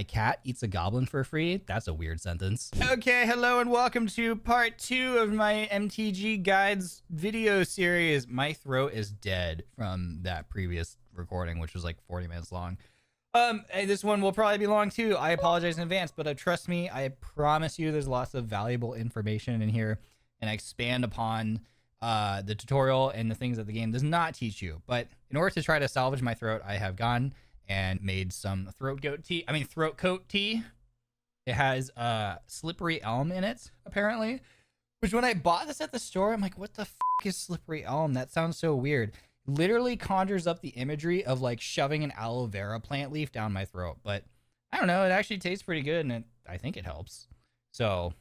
My cat eats a goblin for free? That's a weird sentence. Okay, hello and welcome to part 2 of my MTG guides video series. My throat is dead from that previous recording, which was like 40 minutes long. This one will probably be long too. I apologize in advance, but trust me, I promise you there's lots of valuable information in here, and I expand upon the tutorial and the things that the game does not teach you. But in order to try to salvage my throat, I have gone and made some throat coat tea. It has slippery elm in it, apparently. Which when I bought this at the store, I'm like, what the f is slippery elm? That sounds so weird. Literally conjures up the imagery of like shoving an aloe vera plant leaf down my throat. But I don't know, it actually tastes pretty good, and I think it helps. So,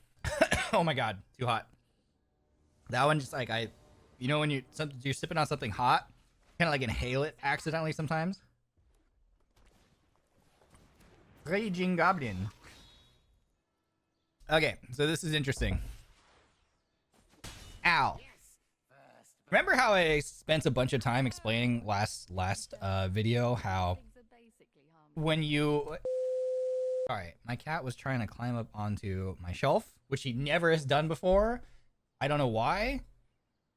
oh my god, too hot. That one just like, you know when you're sipping on something hot, kind of like inhale it accidentally sometimes. Raging Goblin. Okay, so this is interesting. Ow. Remember how I spent a bunch of time explaining last video how when you... Alright, my cat was trying to climb up onto my shelf, which he never has done before. I don't know why.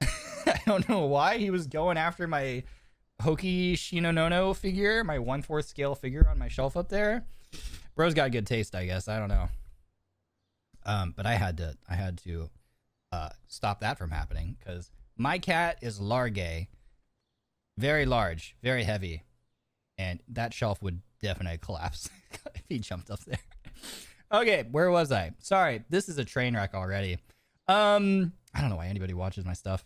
I don't know why he was going after my Hoki Shinonono figure, my 1/4 scale figure on my shelf up there. Bro's got good taste, I guess. I don't know. But I had to stop that from happening because my cat is large, very large, very heavy, and that shelf would definitely collapse if he jumped up there. Okay, where was I? Sorry, this is a train wreck already. I don't know why anybody watches my stuff.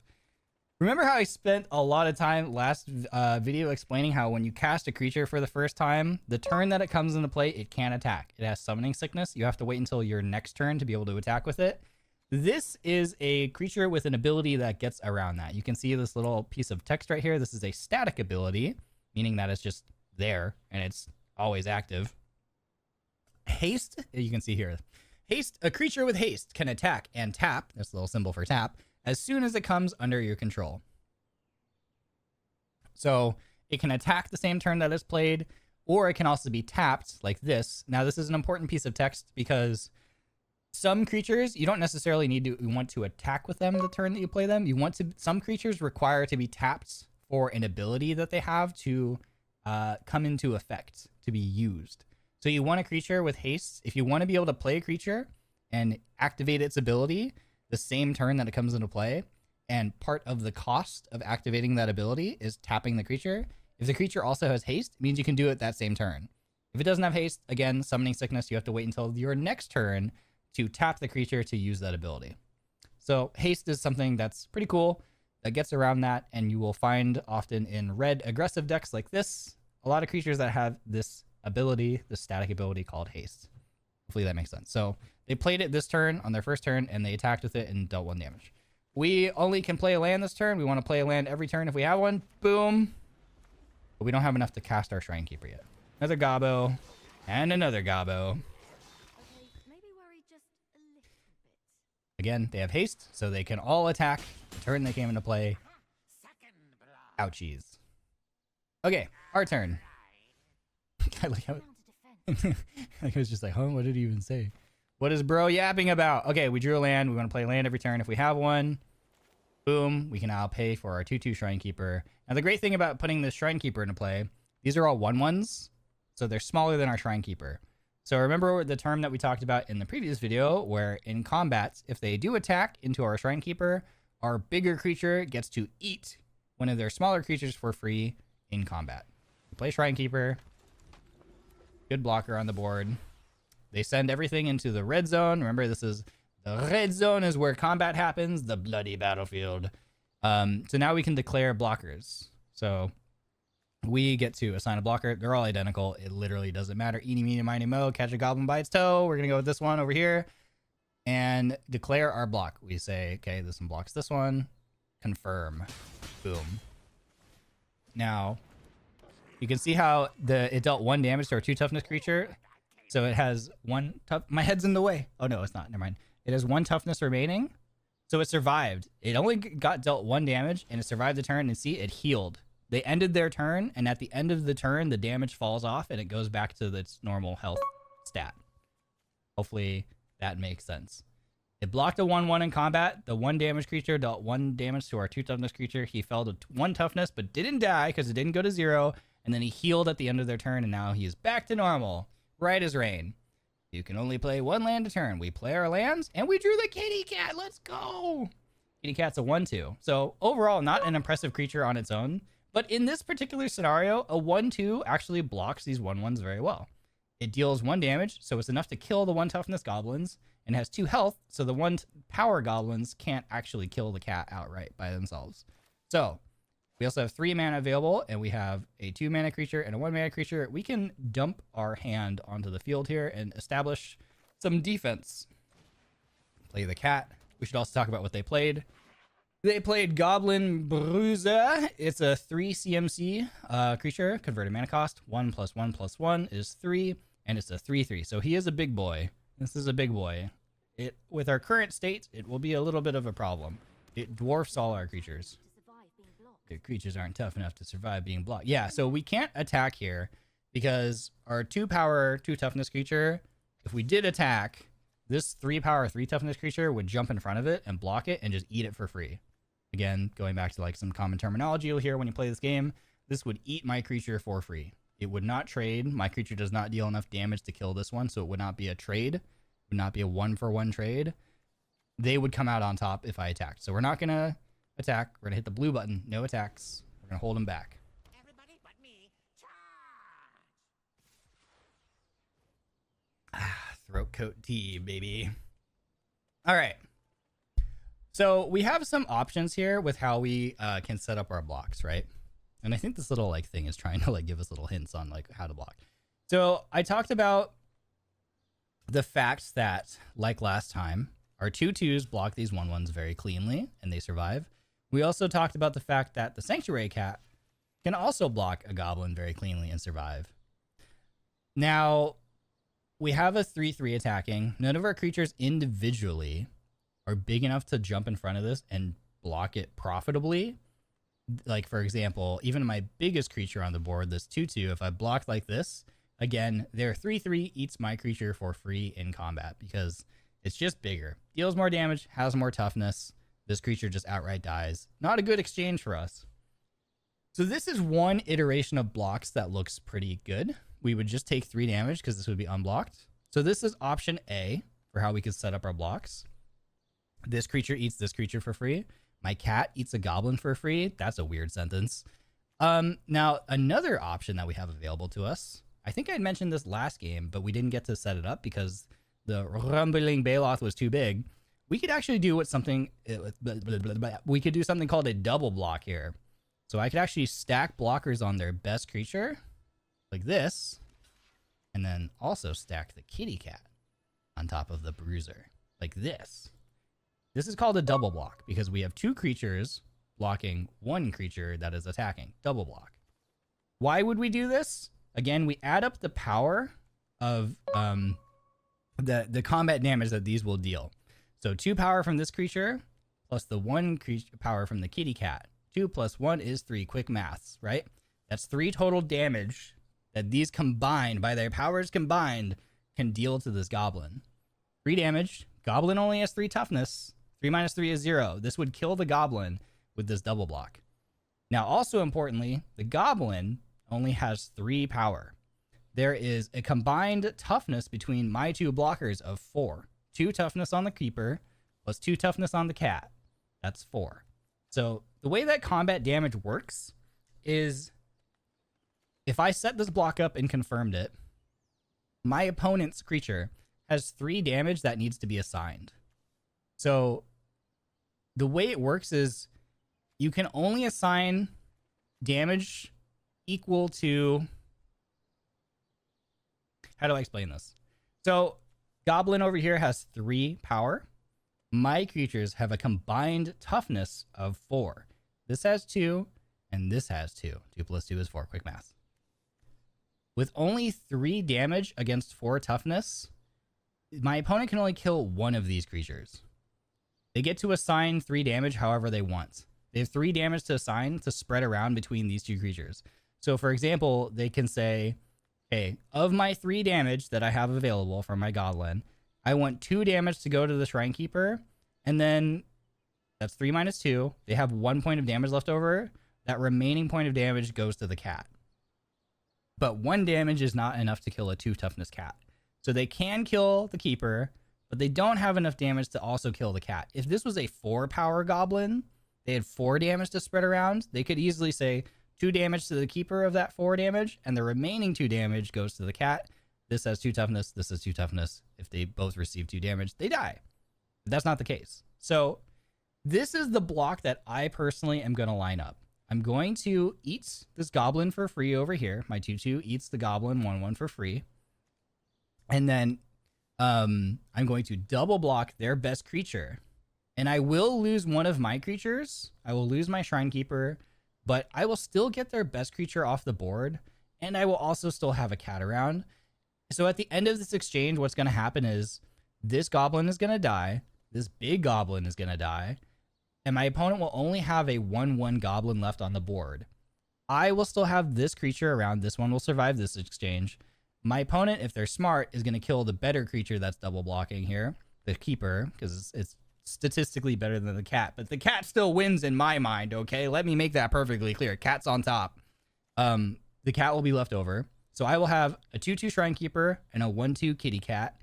Remember how I spent a lot of time last video explaining how when you cast a creature for the first time, the turn that it comes into play, it can't attack. It has summoning sickness. You have to wait until your next turn to be able to attack with it. This is a creature with an ability that gets around that. You can see this little piece of text right here. This is a static ability, meaning that it's just there and it's always active. Haste, you can see here. Haste, a creature with haste can attack and tap, that's a little symbol for tap, as soon as it comes under your control. So it can attack the same turn that it's played, or it can also be tapped like this. Now this is an important piece of text because some creatures, you don't necessarily want to attack with them the turn that you play them. Some creatures require to be tapped for an ability that they have to come into effect, to be used. So you want a creature with haste. If you want to be able to play a creature and activate its ability the same turn that it comes into play, and part of the cost of activating that ability is tapping the creature. If the creature also has haste, it means you can do it that same turn. If it doesn't have haste, again, summoning sickness, you have to wait until your next turn to tap the creature to use that ability. So haste is something that's pretty cool that gets around that, and you will find often in red aggressive decks like this, a lot of creatures that have this ability, this static ability called haste. Hopefully that makes sense. So they played it this turn on their first turn, and they attacked with it and dealt 1 damage. We only can play a land this turn. We want to play a land every turn if we have one. Boom. But we don't have enough to cast our Shrine Keeper yet. Another Gobbo. And another Gobbo. Okay, maybe worry just a little bit. Again, they have haste, so they can all attack the turn they came into play. Ouchies. Okay, our turn. I like how I was just like, huh? What did he even say? What is bro yapping about? Okay, we drew a land. We want to play land every turn if we have one. Boom. We can now pay for our 2/2 Shrine Keeper. Now, the great thing about putting this Shrine Keeper into play, these are all 1/1s, so they're smaller than our Shrine Keeper. So remember the term that we talked about in the previous video, where in combat, if they do attack into our Shrine Keeper, our bigger creature gets to eat one of their smaller creatures for free in combat. We play Shrine Keeper. Good blocker on the board. They send everything into the red zone. Remember, the red zone is where combat happens, the bloody battlefield. So now we can declare blockers. So we get to assign a blocker. They're all identical. It literally doesn't matter. Eeny, meeny, miny, mo. Catch a goblin by its toe. We're going to go with this one over here and declare our block. We say, okay, this one blocks this one. Confirm. Boom. Now, you can see how it dealt 1 damage to our 2 toughness creature. So it has 1 tough. My head's in the way. Oh no, it's not. Never mind. It has 1 toughness remaining. So it survived. It only got dealt 1 damage and it survived the turn, and see, it healed. They ended their turn, and at the end of the turn, the damage falls off and it goes back to its normal health stat. Hopefully that makes sense. It blocked a 1/1 in combat. The 1 damage creature dealt 1 damage to our 2 toughness creature. He fell to 1 toughness, but didn't die because it didn't go to 0. And then he healed at the end of their turn, and now he is back to normal. Right as rain. You can only play 1 land a turn. We play our lands, and we drew the kitty cat. Let's go. Kitty cat's a 1/2. So overall, not an impressive creature on its own. But in this particular scenario, a 1/2 actually blocks these 1/1s very well. It deals 1 damage, so it's enough to kill the 1 toughness goblins, and has 2 health, so the 1 power goblins can't actually kill the cat outright by themselves. So we also have 3 mana available, and we have a 2 mana creature and a 1 mana creature. We can dump our hand onto the field here and establish some defense. Play the cat. We should also talk about what they played. They played Goblin Bruiser. It's a 3 CMC creature, converted mana cost. 1+1+1 is 3, and it's a 3/3. So he is a big boy. This is a big boy. With our current state, it will be a little bit of a problem. It dwarfs all our creatures. The creatures aren't tough enough to survive being blocked. Yeah, so we can't attack here because our 2 power, 2 toughness creature, if we did attack, this 3 power, 3 toughness creature would jump in front of it and block it and just eat it for free. Again, going back to like some common terminology you'll hear when you play this game, this would eat my creature for free. It would not trade. My creature does not deal enough damage to kill this one, so it would not be a trade. It would not be a 1-for-1 trade. They would come out on top if I attacked. So we're not going to attack. We're going to hit the blue button. No attacks. We're going to hold them back. Everybody but me, charge! Throat coat tea, baby. All right. So we have some options here with how we can set up our blocks, right? And I think this little like thing is trying to like give us little hints on like how to block. So I talked about the fact that, like last time, our 2/2s block these 1/1s very cleanly and they survive. We also talked about the fact that the Sanctuary Cat can also block a goblin very cleanly and survive. Now, we have a 3/3 attacking. None of our creatures individually are big enough to jump in front of this and block it profitably. Like, for example, even my biggest creature on the board, this 2/2, if I blocked like this, again, their 3/3 eats my creature for free in combat because it's just bigger. Deals more damage, has more toughness. This creature just outright dies. Not a good exchange for us. So this is one iteration of blocks that looks pretty good. We would just take 3 damage because this would be unblocked. So this is option A for how we could set up our blocks. This creature eats this creature for free. My cat eats a goblin for free. That's a weird sentence. Now, another option that we have available to us, I think I mentioned this last game, but we didn't get to set it up because the rumbling Baloth was too big. We could actually do we could do something called a double block here. So I could actually stack blockers on their best creature, like this, and then also stack the kitty cat on top of the bruiser, like this. This is called a double block because we have 2 creatures blocking 1 creature that is attacking. Double block. Why would we do this? Again, we add up the power of the combat damage that these will deal. So 2 power from this creature plus the 1 power from the kitty cat. 2 plus 1 is 3. Quick maths, right? That's 3 total damage that these combined, by their powers combined, can deal to this goblin. 3 damage. Goblin only has 3 toughness. 3 minus 3 is 0. This would kill the goblin with this double block. Now, also importantly, the goblin only has 3 power. There is a combined toughness between my 2 blockers of 4. 2 toughness on the keeper plus 2 toughness on the cat. That's 4. So the way that combat damage works is if I set this block up and confirmed it, my opponent's creature has 3 damage that needs to be assigned. So the way it works is you can only assign damage equal to... How do I explain this? So Goblin over here has 3 power. My creatures have a combined toughness of 4. This has 2, and this has 2. 2 plus 2 is 4. Quick math. With only 3 damage against 4 toughness, my opponent can only kill 1 of these creatures. They get to assign 3 damage however they want. They have 3 damage to assign to spread around between these 2 creatures. So, for example, they can say, Okay, of my 3 damage that I have available from my goblin, I want 2 damage to go to the Shrine Keeper, and then that's 3 minus 2. They have 1 point of damage left over. That remaining point of damage goes to the cat. But 1 damage is not enough to kill a 2 toughness cat. So they can kill the keeper, but they don't have enough damage to also kill the cat. If this was a 4 power goblin, they had 4 damage to spread around, they could easily say 2 damage to the keeper of that 4 damage, and the remaining 2 damage goes to the cat. This has 2 toughness, this has 2 toughness. If they both receive 2 damage, they die. But that's not the case. So this is the block that I personally am going to line up. I'm going to eat this goblin for free over here. My 2/2 eats the goblin 1/1 for free. And then I'm going to double block their best creature. And I will lose one of my creatures. I will lose my Shrine Keeper, but I will still get their best creature off the board. And I will also still have a cat around. So at the end of this exchange, what's going to happen is this goblin is going to die. This big goblin is going to die. And my opponent will only have a 1/1 goblin left on the board. I will still have this creature around. This one will survive this exchange. My opponent, if they're smart, is going to kill the better creature that's double blocking here, the keeper, because it's statistically better than the cat. But the cat still wins in my mind, okay? Let me make that perfectly clear. Cat's on top. The cat will be left over. So I will have a 2/2 Shrine Keeper and a 1/2 kitty cat.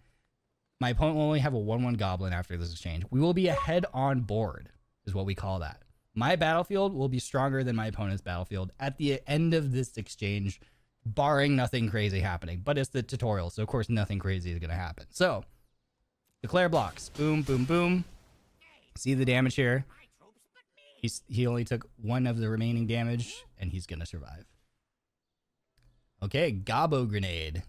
My opponent will only have a 1/1 goblin after this exchange. We will be ahead on board, is what we call that. My battlefield will be stronger than my opponent's battlefield at the end of this exchange, barring nothing crazy happening. But it's the tutorial, so of course nothing crazy is going to happen. So, declare blocks. Boom, boom, boom. See the damage here? He only took 1 of the remaining damage, and he's going to survive. Okay, Gobbo Grenade.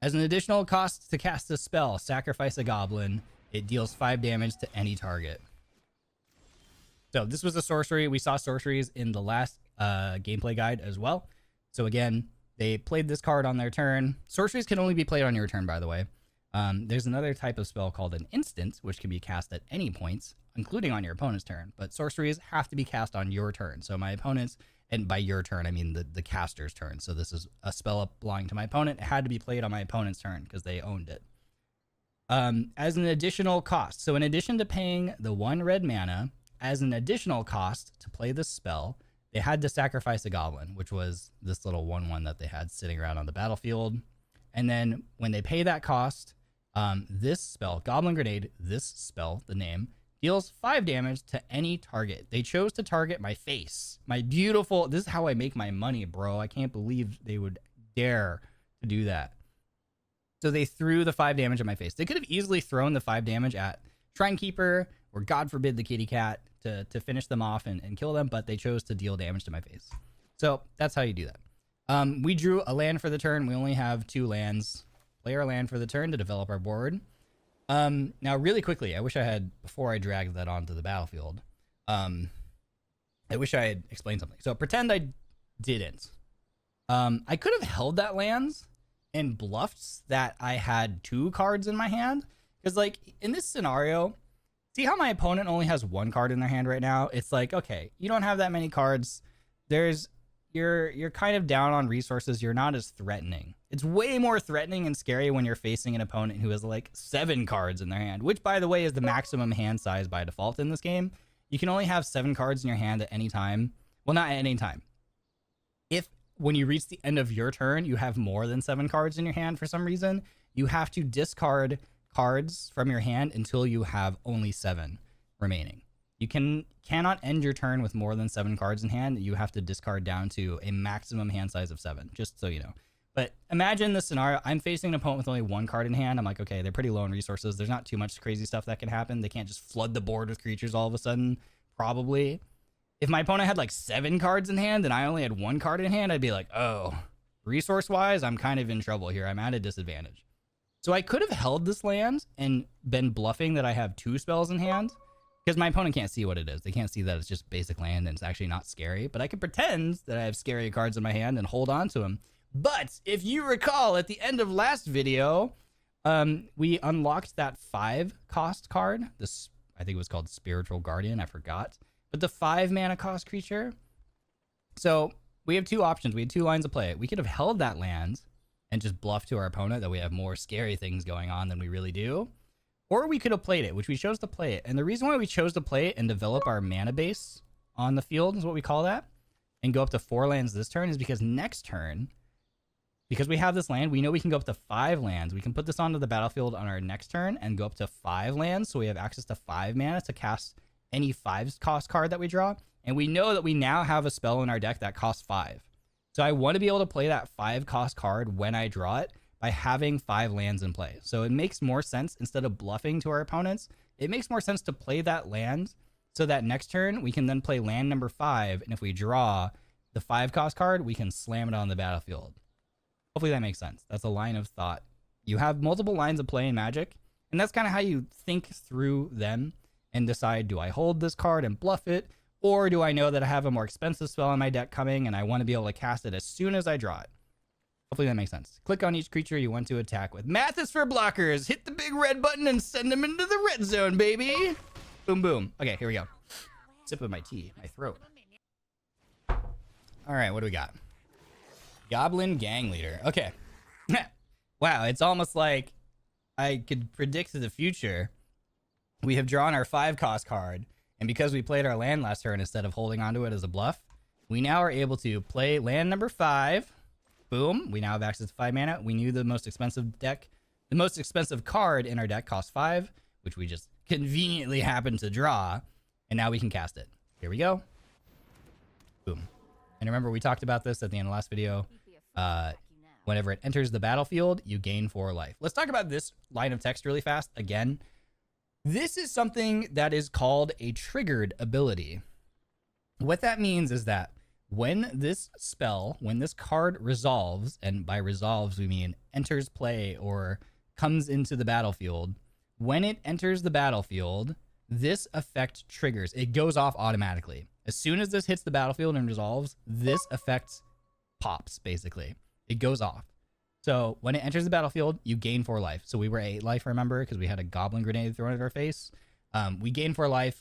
As an additional cost to cast a spell, sacrifice a goblin. It deals 5 damage to any target. So this was a sorcery. We saw sorceries in the last gameplay guide as well. So again, they played this card on their turn. Sorceries can only be played on your turn, by the way. There's another type of spell called an instant, which can be cast at any points, including on your opponent's turn. But sorceries have to be cast on your turn. So my opponent's, and by your turn, I mean the caster's turn. So this is a spell belonging to my opponent. It had to be played on my opponent's turn because they owned it. As an additional cost. So in addition to paying the 1 red mana, as an additional cost to play this spell, they had to sacrifice a goblin, which was this little 1/1 that they had sitting around on the battlefield. And then when they pay that cost, this spell, Goblin Grenade, this spell, the name, deals 5 damage to any target. They chose to target my face. My beautiful, this is how I make my money, bro. I can't believe they would dare to do that. So they threw the 5 damage at my face. They could have easily thrown the 5 damage at Shrine Keeper, or God forbid the kitty cat, to finish them off and kill them, but they chose to deal damage to my face. So that's how you do that. We drew a land for the turn. We only have 2 lands. Play our land for the turn to develop our board. Now, really quickly, I wish I had, before I dragged that onto the battlefield, I wish I had explained something. So pretend I didn't. I could have held that land and bluffed that I had 2 cards in my hand. Because, like, in this scenario, see how my opponent only has 1 card in their hand right now? It's like, okay, you don't have that many cards. You're kind of down on resources. You're not as threatening. It's way more threatening and scary when you're facing an opponent who has like 7 cards in their hand, which, by the way, is the maximum hand size by default in this game. You can only have 7 cards in your hand at any time. Well, not at any time. If when you reach the end of your turn, you have more than 7 cards in your hand for some reason, you have to discard cards from your hand until you have only 7 remaining. You cannot end your turn with more than 7 cards in hand. You have to discard down to a maximum hand size of 7, just so you know. But imagine this scenario. I'm facing an opponent with only 1 card in hand. I'm like, okay, they're pretty low on resources. There's not too much crazy stuff that can happen. They can't just flood the board with creatures all of a sudden, probably. If my opponent had like 7 cards in hand and I only had 1 card in hand, I'd be like, oh, resource-wise, I'm kind of in trouble here. I'm at a disadvantage. So I could have held this land and been bluffing that I have 2 spells in hand, because my opponent can't see what it is. They can't see that it's just basic land and it's actually not scary. But I could pretend that I have scary cards in my hand and hold on to them. But if you recall, at the end of last video, we unlocked that 5 cost card. This, I think it was called Spiritual Guardian. I forgot. But the 5 mana cost creature. So we have 2 options. We had 2 lines of play. We could have held that land and just bluff to our opponent that we have more scary things going on than we really do. Or we could have played it, which we chose to play it. And the reason why we chose to play it and develop our mana base on the field is what we call that, and go up to 4 lands this turn, is because next turn, because we have this land, we know we can go up to 5 lands. We can put this onto the battlefield on our next turn and go up to 5 lands, so we have access to 5 mana to cast any 5 cost card that we draw. And we know that we now have a spell in our deck that costs 5. So I want to be able to play that 5 cost card when I draw it by having 5 lands in play. So it makes more sense, instead of bluffing to our opponents, it makes more sense to play that land so that next turn we can then play land number 5. And if we draw the 5 cost card, we can slam it on the battlefield. Hopefully that makes sense. That's a line of thought. You have multiple lines of play in Magic, and that's kind of how you think through them and decide, do I hold this card and bluff it? Or do I know that I have a more expensive spell in my deck coming and I want to be able to cast it as soon as I draw it? Hopefully that makes sense. Click on each creature you want to attack with. Math is for blockers. Hit the big red button and send them into the red zone, baby. Boom, boom. Okay, here we go. Sip of my tea, my throat. All right, what do we got? Goblin Gang Leader. Okay. Wow, it's almost like I could predict the future. We have drawn our 5 cost card, and because we played our land last turn instead of holding onto it as a bluff, we now are able to play land number 5. Boom. We now have access to 5 mana. We knew the most expensive card in our deck cost 5, which we just conveniently happened to draw, and now we can cast it. Here we go. Boom. And remember, we talked about this at the end of the last video. Whenever it enters the battlefield, you gain 4 life. Let's talk about this line of text really fast. Again, this is something that is called a triggered ability. What that means is that when this card resolves, and by resolves we mean enters play or comes into the battlefield, when it enters the battlefield, this effect triggers. It goes off automatically. As soon as this hits the battlefield and resolves, this effect pops, basically. It goes off. So when it enters the battlefield, you gain 4 life. So we were 8 life, remember, because we had a goblin grenade thrown at our face. We gain 4 life.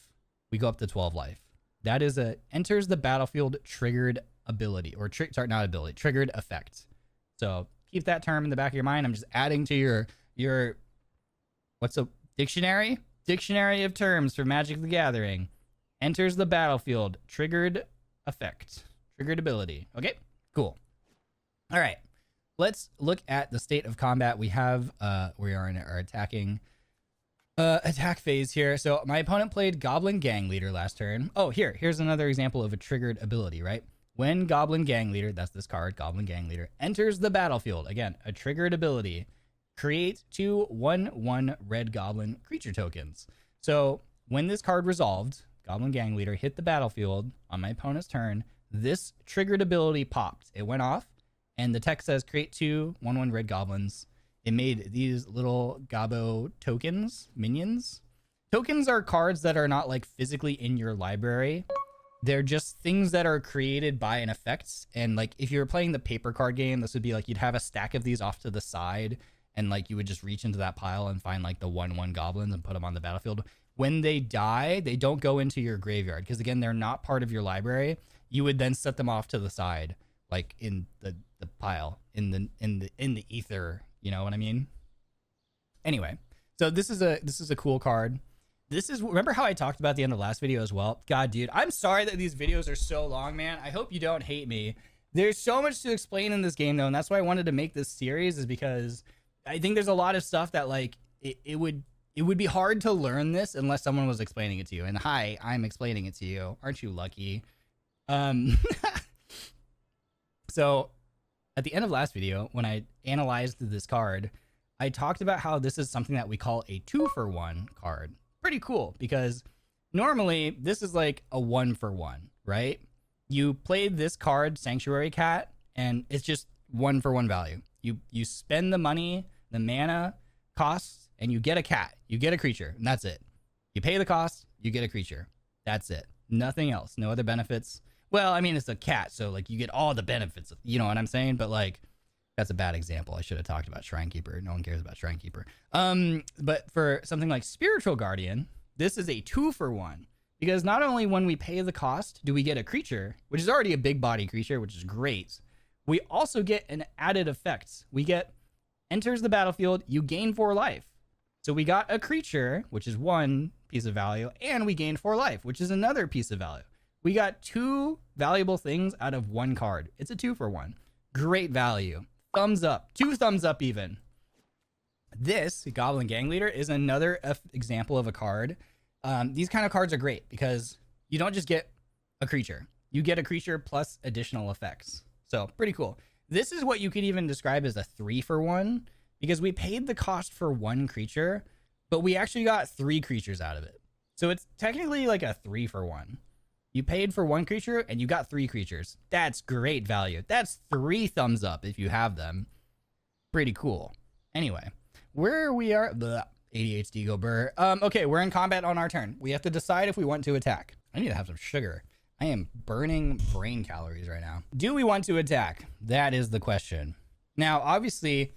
We go up to 12 life. That is a enters the battlefield triggered ability, or not ability, triggered effect. So keep that term in the back of your mind. I'm just adding to your what's a dictionary? Dictionary of terms for Magic the Gathering. Enters the battlefield, triggered effect, triggered ability. Okay, cool. All right, let's look at the state of combat. We are in our attack phase here. So my opponent played Goblin Gang Leader last turn. Oh, here's another example of a triggered ability, right? When Goblin Gang Leader, that's this card, Goblin Gang Leader, enters the battlefield, again, a triggered ability, create 2 1/1 red goblin creature tokens. So when this card resolved, Goblin Gang Leader hit the battlefield on my opponent's turn, this triggered ability popped. It went off, and the text says create 2 1/1 red goblins. It made these little Gobbo tokens, minions. Tokens are cards that are not like physically in your library. They're just things that are created by an effect. And like if you were playing the paper card game, this would be like you'd have a stack of these off to the side, and like you would just reach into that pile and find like the 1/1 goblins and put them on the battlefield. When they die, they don't go into your graveyard because again, they're not part of your library. You would then set them off to the side, like in the pile, in the ether. You know what I mean? Anyway, so this is a cool card. Remember how I talked about the end of the last video as well? God, dude, I'm sorry that these videos are so long, man. I hope you don't hate me. There's so much to explain in this game though, and that's why I wanted to make this series, is because I think there's a lot of stuff that like it would be hard to learn this unless someone was explaining it to you. And hi, I'm explaining it to you. Aren't you lucky? So at the end of last video, when I analyzed this card, I talked about how this is something that we call a 2-for-1 card. Pretty cool, because normally this is like a 1-for-1, right? You played this card, Sanctuary Cat, and it's just 1-for-1 value. You spend the money, the mana costs, and you get a cat. You get a creature, and that's it. You pay the cost, you get a creature. That's it. Nothing else. No other benefits. Well, I mean, it's a cat, so like you get all the benefits. You know what I'm saying? But like, that's a bad example. I should have talked about Shrinekeeper. No one cares about Shrinekeeper. But for something like Spiritual Guardian, this is a 2-for-1. Because not only when we pay the cost do we get a creature, which is already a big body creature, which is great. We also get an added effect. We get enters the battlefield, you gain 4 life. So we got a creature, which is 1 piece of value, and we gained 4 life, which is another piece of value. We got 2 valuable things out of 1 card. It's a 2-for-1. Great value. Thumbs up. 2 thumbs up even. This Goblin Gang Leader is another example of a card. These kind of cards are great because you don't just get a creature. You get a creature plus additional effects. So pretty cool. This is what you could even describe as a 3-for-1 because we paid the cost for 1 creature, but we actually got 3 creatures out of it. So it's technically like a 3-for-1. You paid for 1 creature and you got 3 creatures. That's great value. That's 3 thumbs up if you have them. Pretty cool. Anyway, where we are, bleh, ADHD go burr. Okay, we're in combat on our turn. We have to decide if we want to attack. I need to have some sugar. I am burning brain calories right now. Do we want to attack? That is the question. Now, obviously,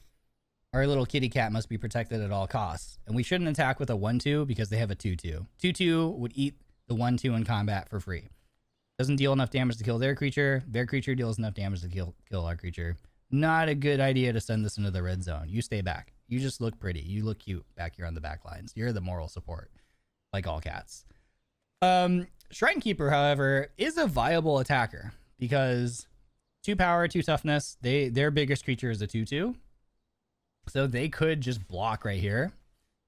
our little kitty cat must be protected at all costs. And we shouldn't attack with a 1-2 because they have a 2-2. 2-2 would eat the 1-2 in combat for free. Doesn't deal enough damage to kill their creature. Their creature deals enough damage to kill our creature. Not a good idea to send this into the red zone. You stay back. You just look pretty. You look cute back here on the back lines. You're the moral support, like all cats. Shrine Keeper, however, is a viable attacker because 2 power, 2 toughness. Their biggest creature is a 2-2. So they could just block right here.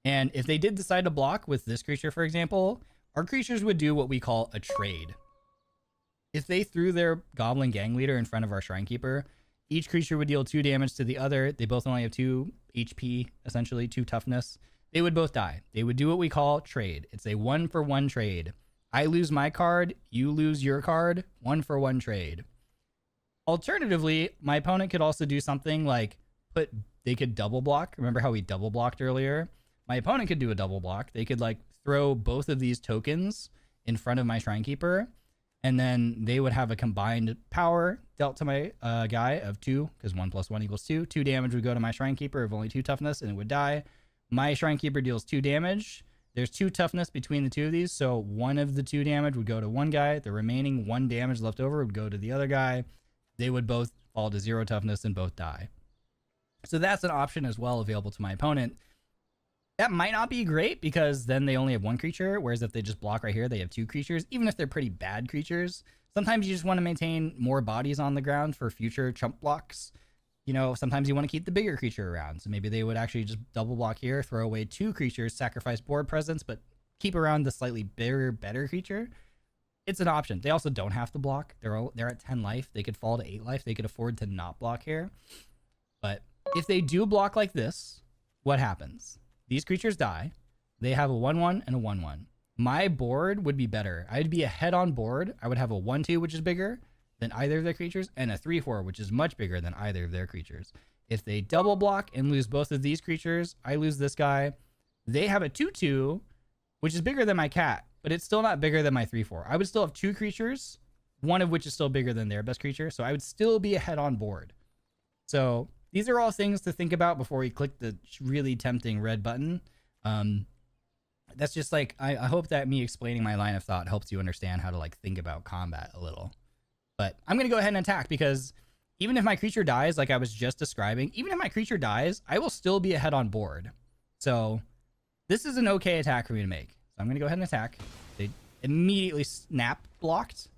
And if they did decide to block with this creature, for example, our creatures would do what we call a trade. If they threw their Goblin Gang Leader in front of our Shrine Keeper, each creature would deal 2 damage to the other. They both only have 2 HP, essentially 2 toughness. They would both die. They would do what we call trade. It's a 1-for-1 trade. I lose my card, you lose your card, 1-for-1 trade. Alternatively, my opponent could also do something like they could double block. Remember how we double blocked earlier? My opponent could do a double block. They could like throw both of these tokens in front of my Shrine Keeper, and then they would have a combined power dealt to my guy of 2, because 1 + 1 = 2. 2 damage would go to my Shrine Keeper of only 2 toughness, and it would die. My Shrine Keeper deals 2 damage. There's 2 toughness between the 2 of these, so 1 of the 2 damage would go to one guy. The remaining 1 damage left over would go to the other guy. They would both fall to 0 toughness and both die. So that's an option as well available to my opponent. That might not be great because then they only have 1 creature, whereas if they just block right here, they have 2 creatures, even if they're pretty bad creatures. Sometimes you just want to maintain more bodies on the ground for future chump blocks. You know, sometimes you want to keep the bigger creature around. So maybe they would actually just double block here, throw away 2 creatures, sacrifice board presence, but keep around the slightly bigger, better creature. It's an option. They also don't have to block. They're at 10 life. They could fall to 8 life. They could afford to not block here. But if they do block like this, what happens? These creatures die. They have a 1-1 and a 1-1. My board would be better. I'd be ahead on board. I would have a 1-2, which is bigger than either of their creatures, and a 3-4, which is much bigger than either of their creatures. If they double block and lose both of these creatures, I lose this guy. They have a 2-2, which is bigger than my cat, but it's still not bigger than my 3-4. I would still have 2 creatures, one of which is still bigger than their best creature, so I would still be ahead on board. So these are all things to think about before you click the really tempting red button. That's just like, I hope that me explaining my line of thought helps you understand how to like think about combat a little. But I'm going to go ahead and attack because even if my creature dies, like I was just describing, even if my creature dies, I will still be ahead on board. So this is an okay attack for me to make. So I'm going to go ahead and attack. They immediately snap blocked.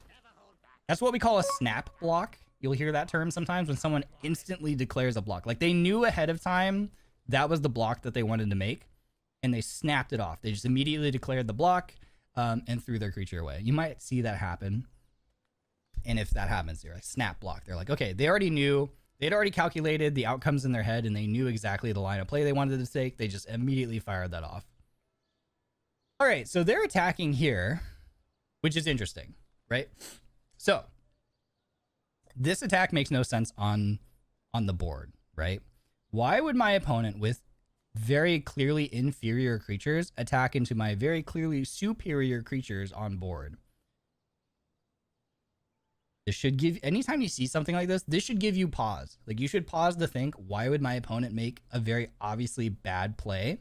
That's what we call a snap block. You'll hear that term sometimes when someone instantly declares a block. Like they knew ahead of time that was the block that they wanted to make, and they snapped it off. They just immediately declared the block and threw their creature away. You might see that happen. And if that happens, they're like snap block. They're like, okay, they already knew. They'd already calculated the outcomes in their head, and they knew exactly the line of play they wanted to take. They just immediately fired that off. All right, so they're attacking here, which is interesting, right? So this attack makes no sense on the board, right? Why would my opponent with very clearly inferior creatures attack into my very clearly superior creatures on board? This should give, anytime you see something like this, this should give you pause. Like you should pause to think, why would my opponent make a very obviously bad play?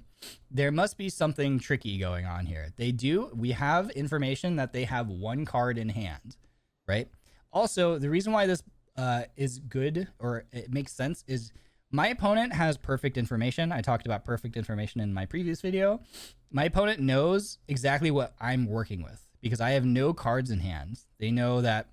There must be something tricky going on here. We have information that they have 1 card in hand, right? Also, the reason why this is good, or it makes sense, is my opponent has perfect information. I talked about perfect information in my previous video. My opponent knows exactly what I'm working with because I have no cards in hand. They know that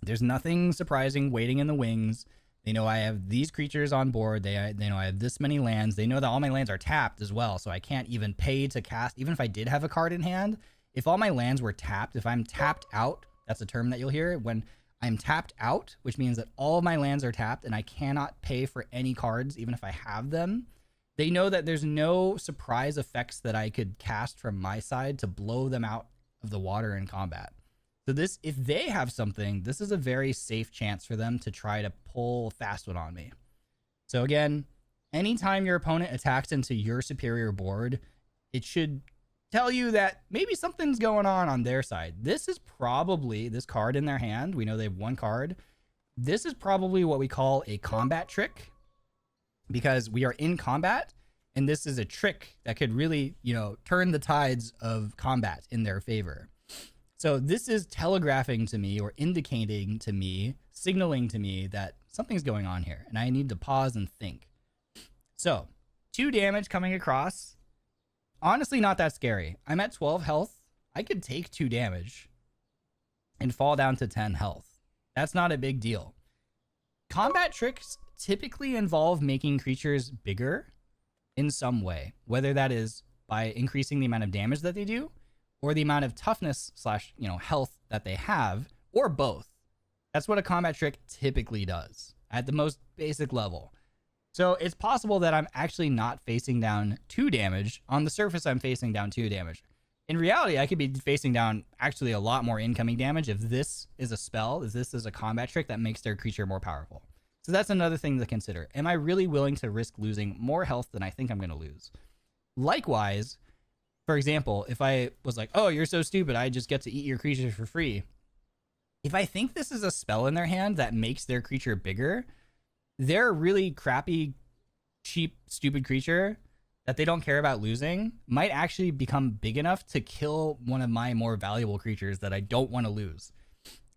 there's nothing surprising waiting in the wings. They know I have these creatures on board. They know I have this many lands. They know that all my lands are tapped as well, so I can't even pay to cast. Even if I did have a card in hand, if all my lands were tapped, if I'm tapped out, that's a term that you'll hear when I'm tapped out, which means that all of my lands are tapped and I cannot pay for any cards, even if I have them. They know that there's no surprise effects that I could cast from my side to blow them out of the water in combat. So this, if they have something, this is a very safe chance for them to try to pull a fast one on me. So again, anytime your opponent attacks into your superior board, it should tell you that maybe something's going on their side. This is probably, this card in their hand, we know they have one card. This is probably what we call a combat trick because we are in combat and this is a trick that could really, you know, turn the tides of combat in their favor. So this is telegraphing to me or indicating to me, signaling to me that something's going on here and I need to pause and think. So 2 damage coming across. Honestly, not that scary. I'm at 12 health. I could take 2 damage and fall down to 10 health. That's not a big deal. Combat tricks typically involve making creatures bigger in some way, whether that is by increasing the amount of damage that they do or the amount of toughness slash, you know, health that they have, or both. That's what a combat trick typically does at the most basic level. So it's possible that I'm actually not facing down 2 damage. On the surface, I'm facing down 2 damage. In reality, I could be facing down actually a lot more incoming damage if this is a spell, if this is a combat trick that makes their creature more powerful. So that's another thing to consider. Am I really willing to risk losing more health than I think I'm going to lose? Likewise, for example, if I was like, oh, you're so stupid, I just get to eat your creature for free. If I think this is a spell in their hand that makes their creature bigger, their really crappy, cheap, stupid creature that they don't care about losing might actually become big enough to kill one of my more valuable creatures that I don't want to lose.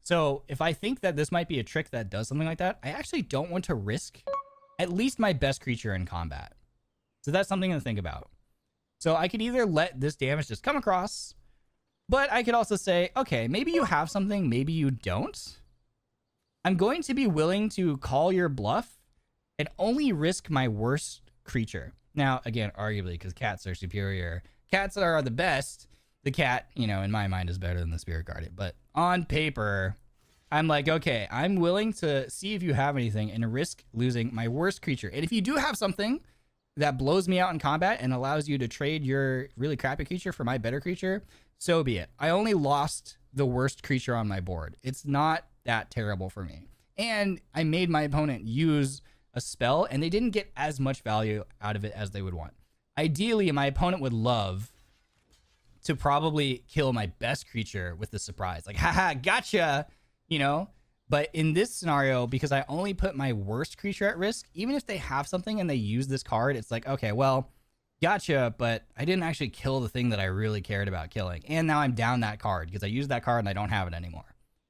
So if I think that this might be a trick that does something like that, I actually don't want to risk at least my best creature in combat. So that's something to think about. So I could either let this damage just come across, but I could also say, okay, maybe you have something, maybe you don't. I'm going to be willing to call your bluff and only risk my worst creature. Now, again, arguably, because cats are superior. Cats are the best. The cat, you know, in my mind is better than the spirit guardian. But on paper, I'm like, okay, I'm willing to see if you have anything and risk losing my worst creature. And if you do have something that blows me out in combat and allows you to trade your really crappy creature for my better creature, so be it. I only lost the worst creature on my board. It's not that terrible for me. And I made my opponent use a spell and they didn't get as much value out of it as they would want. Ideally, my opponent would love to probably kill my best creature with the surprise. Like, haha, gotcha, you know? But in this scenario, because I only put my worst creature at risk, even if they have something and they use this card, it's like, okay, well, gotcha, but I didn't actually kill the thing that I really cared about killing. And now I'm down that card because I used that card and I don't have it anymore.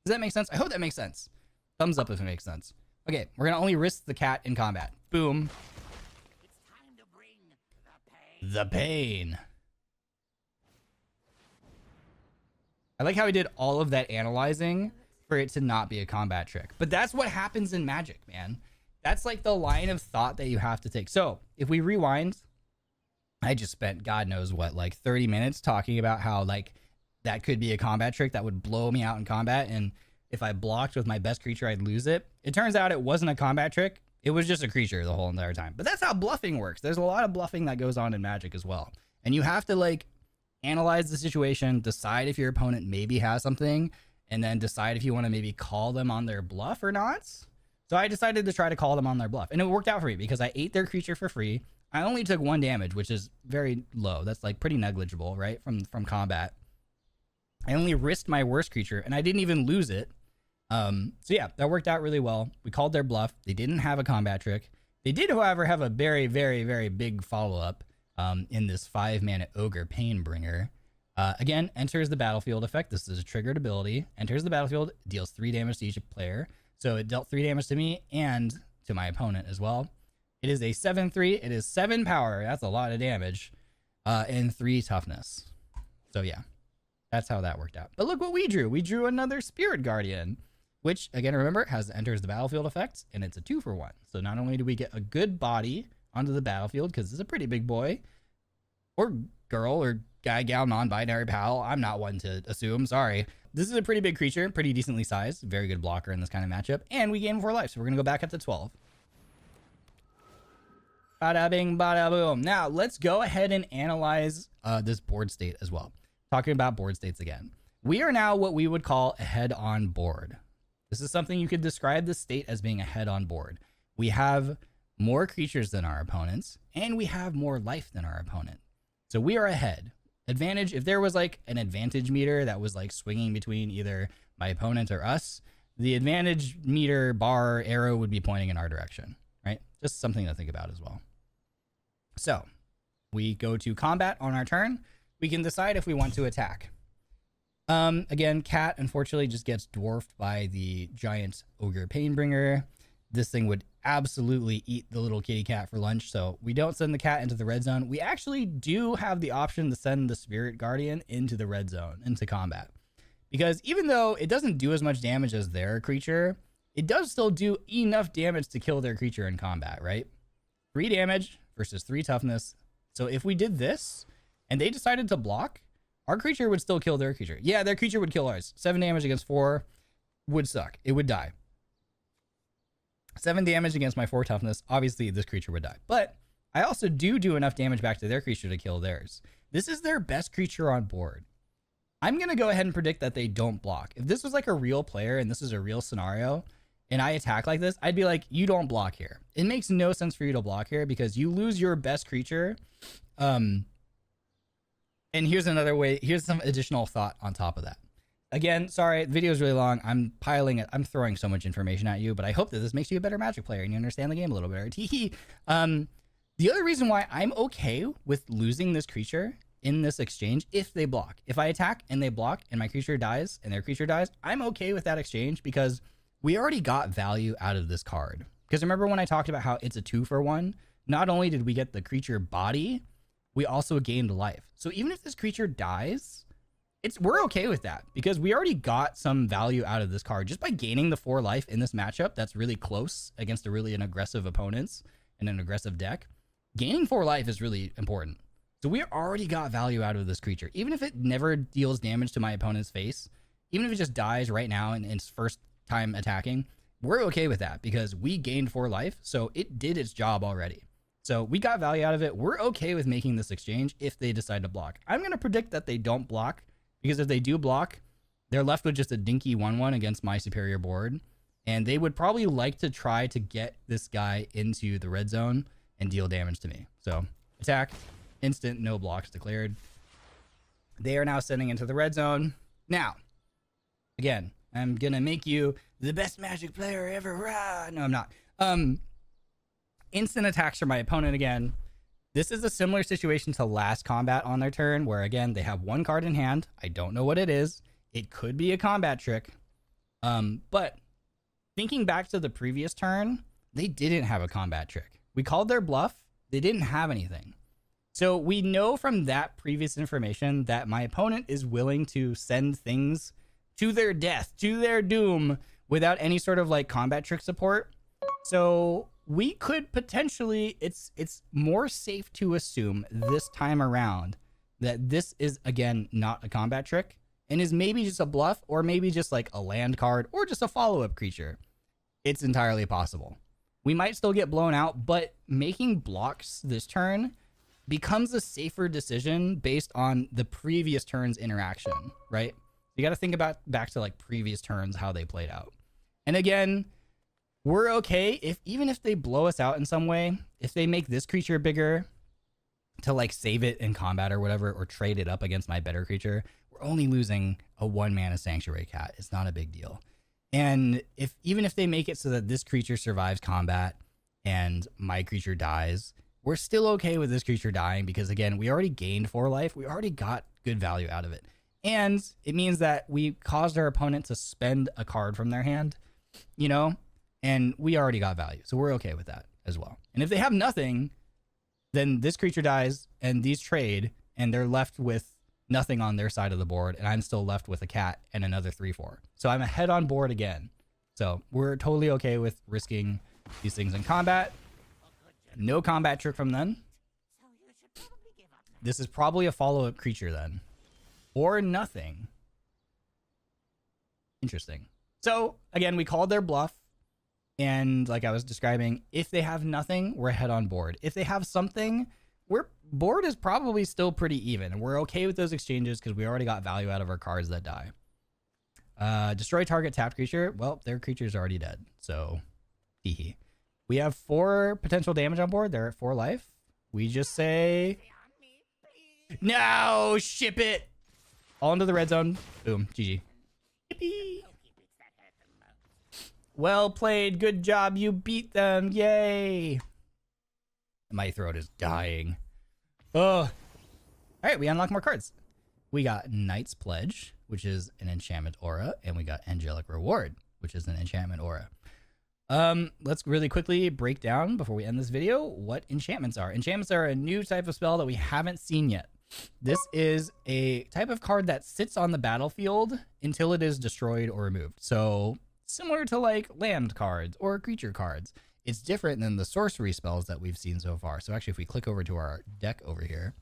Does that make sense? I hope that makes sense. Thumbs up if it makes sense. Okay, we're going to only risk the cat in combat. Boom. It's time to bring the pain. The pain. I like how he did all of that analyzing for it to not be a combat trick. But that's what happens in Magic, man. That's like the line of thought that you have to take. So if we rewind, I just spent God knows what, like 30 minutes talking about how like that could be a combat trick that would blow me out in combat. And if I blocked with my best creature, I'd lose it. It turns out it wasn't a combat trick. It was just a creature the whole entire time. But that's how bluffing works. There's a lot of bluffing that goes on in Magic as well. And you have to like analyze the situation, decide if your opponent maybe has something, and then decide if you want to maybe call them on their bluff or not. So I decided to try to call them on their bluff. And it worked out for me because I ate their creature for free. I only took 1 damage, which is very low. That's like pretty negligible, right? From combat. I only risked my worst creature and I didn't even lose it. So yeah, that worked out really well. We called their bluff. They didn't have a combat trick. They did, however, have a very, very, very big follow-up in this 5-mana Ogre Painbringer. Again, enters the battlefield effect. This is a triggered ability. Enters the battlefield, deals 3 damage to each player. So it dealt 3 damage to me and to my opponent as well. It is a 7/3. It is 7 power. That's a lot of damage. And 3 toughness. So yeah, that's how that worked out. But look what we drew. We drew another Spirit Guardian, which again, remember, has enters the battlefield effect, and it's a 2-for-1. So not only do we get a good body onto the battlefield, because it's a pretty big boy, or girl, or guy, gal, non-binary pal. I'm not one to assume. Sorry. This is a pretty big creature, pretty decently sized, very good blocker in this kind of matchup, and we gain 4 life, so we're gonna go back up to 12. Bada bing, bada boom. Now let's go ahead and analyze this board state as well. Talking about board states again. We are now what we would call a head-on board. This is something you could describe the state as being a head-on board. We have more creatures than our opponents, and we have more life than our opponent. So we are ahead. Advantage, if there was like an advantage meter that was like swinging between either my opponent or us, the advantage meter bar arrow would be pointing in our direction, right? Just something to think about as well. So we go to combat on our turn. We can decide if we want to attack. Again, cat unfortunately just gets dwarfed by the giant ogre painbringer. This thing would absolutely eat the little kitty cat for lunch, so we don't send the cat into the red zone. We actually do have the option to send the Spirit Guardian into the red zone, into combat. Because even though it doesn't do as much damage as their creature, it does still do enough damage to kill their creature in combat, right? 3 damage versus 3 toughness. So if we did this, and they decided to block, our creature would still kill their creature. Yeah, their creature would kill ours. 7 damage against 4 would suck. It would die. 7 damage against my 4 toughness. Obviously, this creature would die. But I also do enough damage back to their creature to kill theirs. This is their best creature on board. I'm going to go ahead and predict that they don't block. If this was like a real player and this is a real scenario and I attack like this, I'd be like, you don't block here. It makes no sense for you to block here because you lose your best creature. And here's another way. Here's some additional thought on top of that. Again, sorry, the video is really long. I'm piling it. I'm throwing so much information at you, but I hope that this makes you a better Magic player and you understand the game a little better. Teehee. The other reason why I'm okay with losing this creature in this exchange, if they block. If I attack and they block and my creature dies and their creature dies, I'm okay with that exchange because we already got value out of this card. Because remember when I talked about how it's a 2-for-1? Not only did we get the creature body, we also gained life. So even if this creature dies, we're okay with that because we already got some value out of this card just by gaining the 4 life in this matchup that's really close against an aggressive opponents and an aggressive deck. Gaining 4 life is really important. So we already got value out of this creature. Even if it never deals damage to my opponent's face, even if it just dies right now in its first time attacking, we're okay with that because we gained 4 life. So it did its job already. So we got value out of it. We're okay with making this exchange if they decide to block. I'm going to predict that they don't block because if they do block, they're left with just a dinky 1/1 against my superior board. And they would probably like to try to get this guy into the red zone and deal damage to me. So attack, instant, no blocks declared. They are now sending into the red zone. Now, again, I'm going to make you the best Magic player ever. Rah! No, I'm not. Instant attacks from my opponent again. This is a similar situation to last combat on their turn, where again, they have 1 card in hand. I don't know what it is. It could be a combat trick. But thinking back to the previous turn, they didn't have a combat trick. We called their bluff. They didn't have anything. So we know from that previous information that my opponent is willing to send things to their death, to their doom, without any sort of like combat trick support. So we could potentially, it's more safe to assume this time around that this is, again, not a combat trick and is maybe just a bluff or maybe just like a land card or just a follow-up creature. It's entirely possible. We might still get blown out, but making blocks this turn becomes a safer decision based on the previous turn's interaction, right? You got to think about back to like previous turns, how they played out. And again, we're okay even if they blow us out in some way, if they make this creature bigger to like save it in combat or whatever, or trade it up against my better creature, we're only losing a 1-mana Sanctuary Cat. It's not a big deal. And even if they make it so that this creature survives combat and my creature dies, we're still okay with this creature dying because again, we already gained 4 life. We already got good value out of it. And it means that we caused our opponent to spend a card from their hand. you know, and we already got value. So we're okay with that as well. And if they have nothing, then this creature dies and these trade and they're left with nothing on their side of the board. And I'm still left with a cat and another 3/4. So I'm ahead on board again. So we're totally okay with risking these things in combat. No combat trick from them. So you should probably give up. This is probably a follow-up creature then. Or nothing. Interesting. So again, we called their bluff. And like I was describing, if they have nothing, we're ahead on board. If they have something, board is probably still pretty even. And we're okay with those exchanges because we already got value out of our cards that die. Destroy target tapped creature. Well, their creature's already dead. So, hee hee. We have 4 potential damage on board. They're at 4 life. We just say, On me, please. no, ship it. All into the red zone. Boom, GG. Yippee. Pokey bits that hurt the most. Well played. Good job. You beat them. Yay. My throat is dying. Oh. All right, we unlock more cards. We got Knight's Pledge, which is an enchantment aura, and we got Angelic Reward, which is an enchantment aura. Let's really quickly break down before we end this video what enchantments are. Enchantments are a new type of spell that we haven't seen yet. This is a type of card that sits on the battlefield until it is destroyed or removed. So similar to like land cards or creature cards. It's different than the sorcery spells that we've seen so far. So actually, if we click over to our deck over here,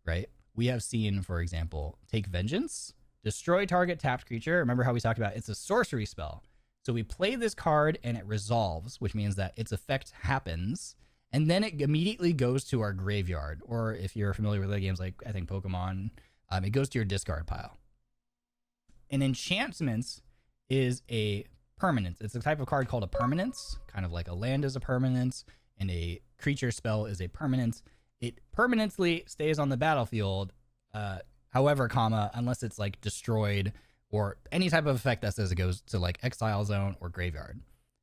right, we have seen, for example, Take Vengeance, destroy target tapped creature. Remember how we talked about it's a sorcery spell. So we play this card and it resolves, which means that its effect happens, and then it immediately goes to our graveyard. Or if you're familiar with other games like, I think, Pokemon, it goes to your discard pile. And enchantments is a permanence. It's a type of card called a permanence, kind of like a land is a permanence, and a creature spell is a permanence. It permanently stays on the battlefield, however, unless it's like destroyed or any type of effect that says it goes to like exile zone or graveyard.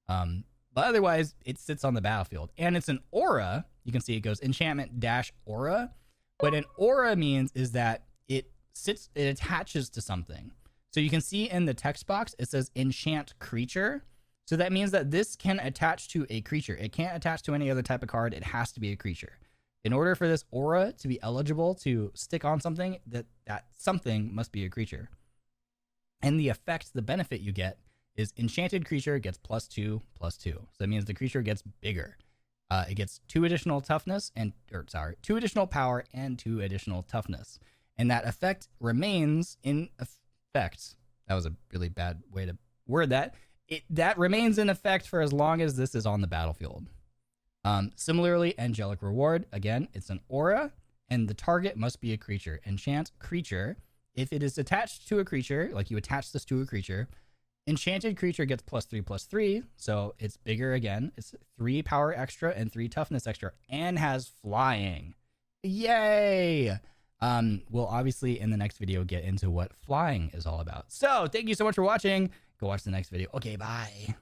But otherwise, it sits on the battlefield. And it's an aura. You can see it goes enchantment - aura. What an aura means is that it attaches to something. So you can see in the text box, it says enchant creature. So that means that this can attach to a creature. It can't attach to any other type of card. It has to be a creature. In order for this aura to be eligible to stick on something, that something must be a creature. And the effect, the benefit you get is enchanted creature gets +2/+2. So that means the creature gets bigger. It gets 2 additional toughness 2 additional power and 2 additional toughness. And that effect remains in effect. That was a really bad way to word that. That remains in effect for as long as this is on the battlefield. Similarly, Angelic Reward, again, it's an aura, and the target must be a creature. Enchant creature. If it is attached to a creature, like you attach this to a creature, enchanted creature gets +3/+3, so it's bigger again. It's 3 power extra and 3 toughness extra, and has flying. Yay! We'll obviously in the next video get into what flying is all about. So thank you so much for watching. Go watch the next video. Okay, bye.